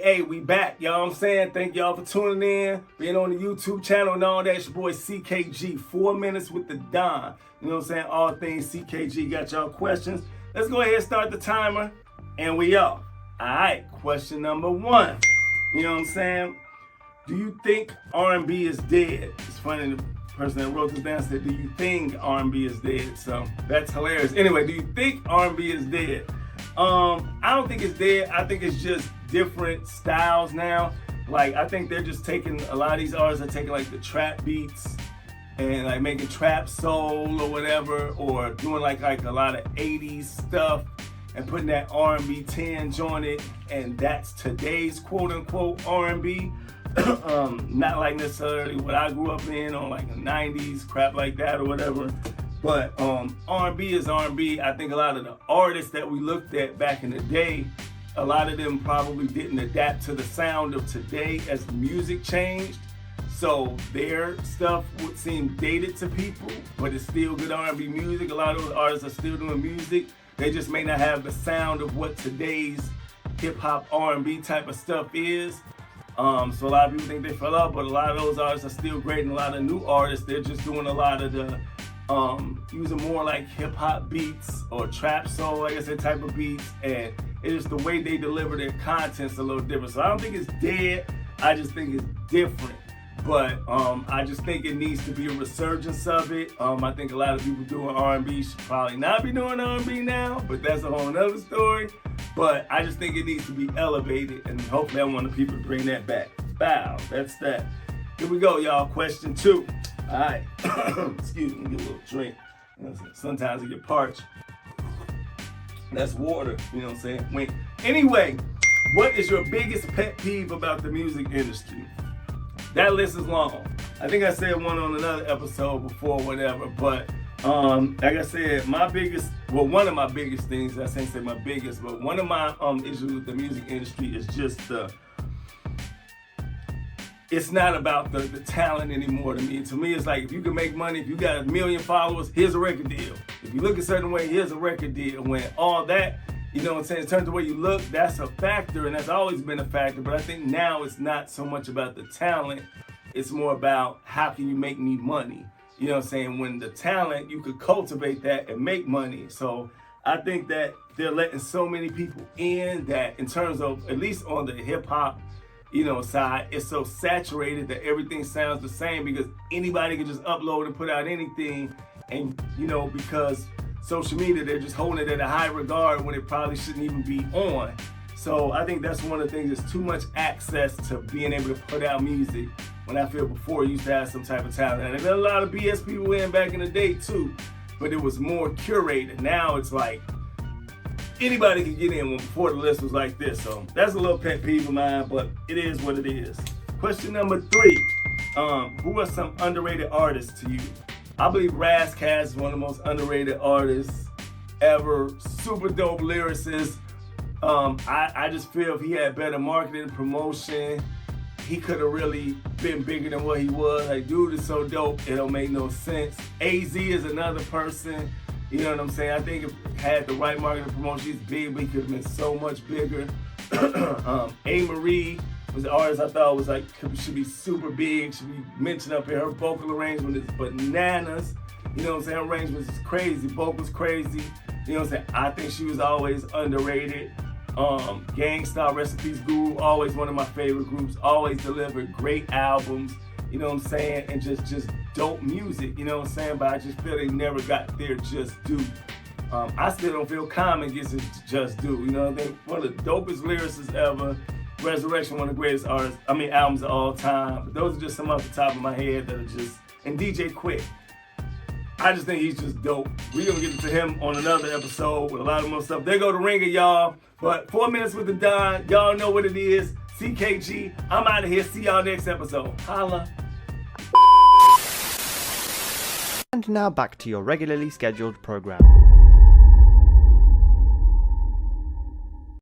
Hey, we back, y'all know what I'm saying? Thank y'all for tuning in, being on the YouTube channel and all that. It's your boy CKG, 4 Minutes with the Don. You know what I'm saying? All things CKG. Got y'all questions? Let's go ahead and start the timer, and we off. All right, question number 1. You know what I'm saying? Do you think R&B is dead? It's funny, the person that wrote this down said, do you think R&B is dead? So that's hilarious. Anyway, do you think R&B is dead? I don't think it's dead. I think it's just different styles now. Like, I think they're just taking, a lot of these artists are taking like the trap beats and like making trap soul or whatever, or doing like a lot of 80s stuff and putting that R&B tinge on it, and that's today's quote unquote R&B. Not like necessarily what I grew up in on like the 90s, crap like that or whatever. But R&B is R&B. I think a lot of the artists that we looked at back in the day, a lot of them probably didn't adapt to the sound of today as music changed. So their stuff would seem dated to people, but it's still good R&B music. A lot of those artists are still doing music. They just may not have the sound of what today's hip hop R&B type of stuff is. So a lot of people think they fell off, but a lot of those artists are still great, and a lot of new artists, they're just doing a lot of the using more like hip hop beats or trap soul, like I said, type of beats, and it's just the way they deliver their content's a little different. So I don't think it's dead, I just think it's different. But I just think it needs to be a resurgence of it. I think a lot of people doing R&B should probably not be doing R&B now, but that's a whole nother story. But I just think it needs to be elevated, and hopefully I'm one of the people to bring that back. Bow, that's that. Here we go, y'all. Question 2. All right. Excuse me, get a little drink. You know, sometimes I get parched. That's water, you know what I'm saying? Wink. Anyway, what is your biggest pet peeve about the music industry? That list is long. I think I said one on another episode before, whatever, but like I said, one of my biggest things, I shouldn't say my biggest, but one of my issues with the music industry is just it's not about the talent anymore to me. To me, it's like, if you can make money, if you got 1 million followers, here's a record deal. If you look a certain way, here's a record deal. When all that, you know what I'm saying, in terms of the way you look, that's a factor, and that's always been a factor. But I think now it's not so much about the talent, it's more about how can you make me money. You know what I'm saying? When the talent, you could cultivate that and make money. So I think that they're letting so many people in that, in terms of, at least on the hip hop, side, it's so saturated that everything sounds the same because anybody can just upload and put out anything. And, because social media, they're just holding it at a high regard when it probably shouldn't even be on. So I think that's one of the things, there's too much access to being able to put out music, when I feel before you used to have some type of talent. And there were a lot of BS people in back in the day too, but it was more curated. Now it's like anybody can get in, when before the list was like this. So that's a little pet peeve of mine, but it is what it is. Question number 3, who are some underrated artists to you? I believe Ras Kass is one of the most underrated artists ever. Super dope lyricist. I just feel if he had better marketing and promotion, he could have really been bigger than what he was. Like, dude is so dope, it don't make no sense. AZ is another person, you know what I'm saying? I think if he had the right marketing and promotion, he's big, but he could have been so much bigger. A-Marie was the artist I thought was like, should be super big, should be mentioned up here. Her vocal arrangement is bananas. You know what I'm saying? Her arrangements is crazy, vocals crazy. You know what I'm saying? I think she was always underrated. Gang Starr, Rest in Peace Guru, always one of my favorite groups, always delivered great albums, you know what I'm saying, and just dope music, you know what I'm saying, but I just feel they never got their just due. I still don't feel Common gets his just due, you know what I mean? One of the dopest lyricists ever, Resurrection, one of the greatest albums of all time, but those are just some off the top of my head that are just, and DJ Quick. I just think he's just dope. We're gonna get into him on another episode with a lot of more stuff. There go the ringer, y'all. But 4 Minutes with the Don, y'all know what it is. CKG, I'm out of here. See y'all next episode. Holla. And now back to your regularly scheduled program.